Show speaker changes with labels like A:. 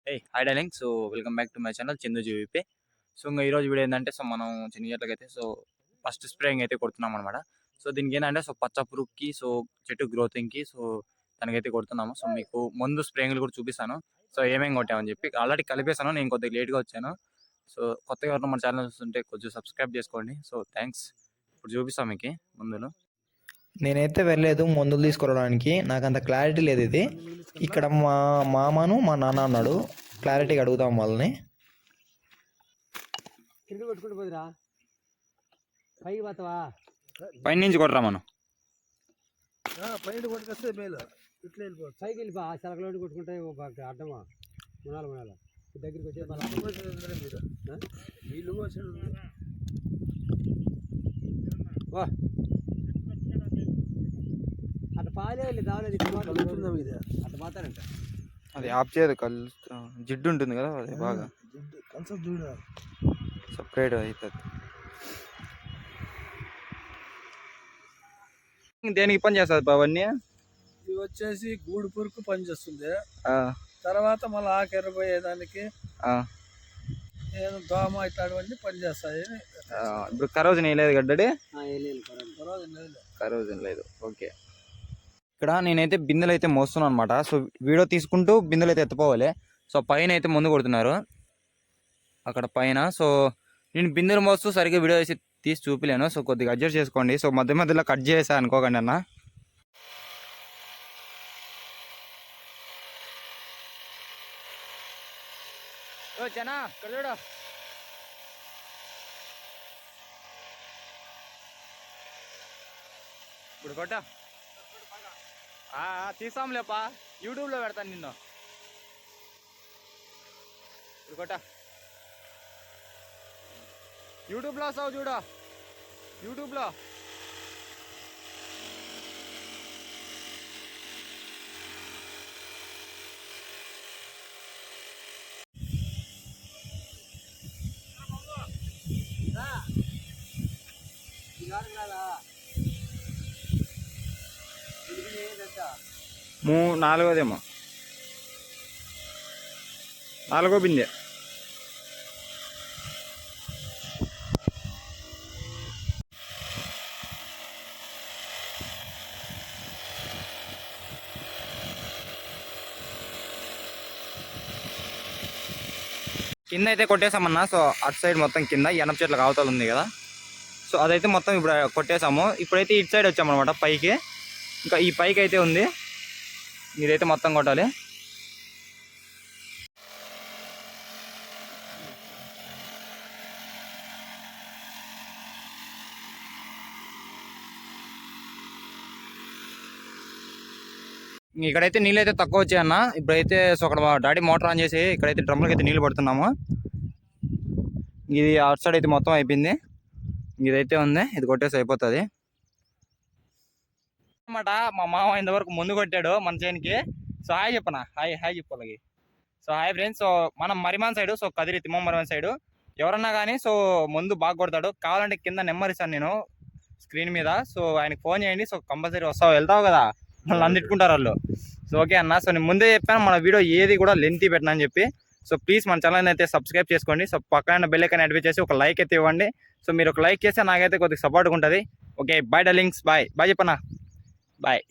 A: Hi darling. So welcome back to my channel Chandu GVP. So ఇంకా ఈరోజు video ఏంటంటే మనం చిన్న చెట్లకైతే ఫస్ట్ స్ప్రేయింగ్ అయితే కొడుతున్నాం అనమాట. సో దీనికి ఏంటంటే పచ్చ పురుగుకి చెట్టు గ్రోతింగ్కి దానికైతే కొడుతున్నాము. సో మీకు ముందు స్ప్రేయింగ్లు కూడా చూపిస్తాను. సో ఏమేమి కొట్టామని చెప్పి ఆల్రెడీ కలిపేసాను. నేను కొద్దిగా లేట్గా వచ్చాను. సో కొత్తగా ఎవరైనా మన ఛానల్ చూస్తుంటే కొంచెం సబ్స్క్రైబ్ చేసుకోండి. So thanks. ఇప్పుడు చూపిస్తాను మీకు ముందులో.
B: నేనైతే వెళ్ళలేదు మందులు తీసుకురావడానికి, నాకు అంత క్లారిటీ లేదు. ఇది ఇక్కడ మా మామను మా నాన్న అన్నాడు, క్లారిటీగా అడుగుతాం వాళ్ళని.
A: పైన నుంచి కొట్టరా మనం
C: పైన కొట్టుకొస్తే మేలు. ఇట్లా వెళ్ళిపోవచ్చు సైకిల్ సెలకలోటి కొట్టుకుంటే అడ్డమా మునాల దగ్గరికి వచ్చే వీళ్ళు అట్లా పాలే దావలేదు అట్లా పోతారంట.
A: అది ఆఫ్ చేయదు, జిడ్డు ఉంటుంది కదా, అది బాగా
C: కన్సల్ట్ చూడాలి,
A: సపరేట్ అవుతుంది. దేనికి పని చేస్తుంది అవన్నీ?
C: ఇవి వచ్చేసి గూడు పురుకు పని చేస్తుంది. తర్వాత మళ్ళీ ఆకెరబోయేదానికి దోమ ఇట్లాంటివన్నీ పని చేస్తాయి.
A: ఇప్పుడు కరోజన్ వేయలేదు గడ్డడి?
C: కరోజన్
A: లేదు. ఓకే. ఇక్కడ నేనైతే బిందెలు అయితే మోస్తున్నాను అనమాట. సో వీడియో తీసుకుంటూ బిందెలు అయితే ఎత్తుకోవాలి. సో పైన అయితే ముందు కొడుతున్నారు అక్కడ పైన. సో నేను బిందెలు మోస్తూ సరిగ్గా వీడియో తీసి చూపిలేను. సో కొద్దిగా అడ్జస్ట్ చేసుకోండి. సో మధ్య మధ్యలో కట్ చేసా అనుకోకండి అన్న. చనా ఇక్కడ చూడు. ఇప్పుడు కొట్ట తీసాంలేపా, యూట్యూబ్లో పెడతాను నిన్ను. ఇప్పుడు కొట్ట యూట్యూబ్లో వస్తావు చూడు, యూట్యూబ్లో. నాలుగోదేమో, నాలుగో బిందె. కింద అయితే కొట్టేసామన్నా. సో అటు సైడ్ మొత్తం కింద ఎనప చెట్ల అవతల ఉంది కదా, సో అదైతే మొత్తం ఇప్పుడు కొట్టేసాము. ఇప్పుడైతే ఇటు సైడ్ వచ్చామన్నమాట పైకి. ఇంకా ఈ పైకి అయితే ఉంది, ఇదైతే మొత్తం కొట్టాలి. ఇక్కడైతే నీళ్ళు అయితే తక్కువ వచ్చాయన్న. ఇప్పుడైతే అక్కడ డాడీ మోటార్ ఆన్ చేసి ఇక్కడైతే డ్రమ్లకి అయితే నీళ్ళు పడుతున్నాము. ఇది అవుట్ సైడ్ అయితే మొత్తం అయిపోయింది. ఇదైతే ఉంది, ఇది కొట్టేసి అయిపోతుంది అన్నమాట. మా మామ ఇంతవరకు ముందు కొట్టాడు మన చేనికి. సో హాయ్ చెప్పనా, హాయ్ చెప్పాలి. So hi friends. సో మనం మరిమాన్ సైడు, సో కదిరి తిమ్మం మరిమాన్ సైడు ఎవరన్నా కానీ సో ముందు బాగా కొడతాడు. కావాలంటే కింద నెంబర్ ఇస్తాను నేను స్క్రీన్ మీద. సో ఆయనకి ఫోన్ చేయండి. సో కంపల్సరీ వెళ్తావు కదా, మళ్ళీ అందిట్టుకుంటారు వాళ్ళు. సో ఓకే అన్న. సో నేను ముందే చెప్పాను మన వీడియో ఏది కూడా లెంతీ పెట్టినా అని చెప్పి. సో ప్లీజ్ మన ఛానల్ అయితే సబ్స్క్రైబ్ చేసుకోండి. సో పక్కన బెల్ ఐకాన్ యాక్టివేట్ చేసి ఒక లైక్ అయితే ఇవ్వండి. సో మీరు ఒక లైక్ చేస్తే నాకైతే కొద్దిగా సపోర్ట్గా ఉంటుంది. ఓకే బాయ్ డార్లింగ్స్, బాయ్ చెప్పన్నా, బాయ్.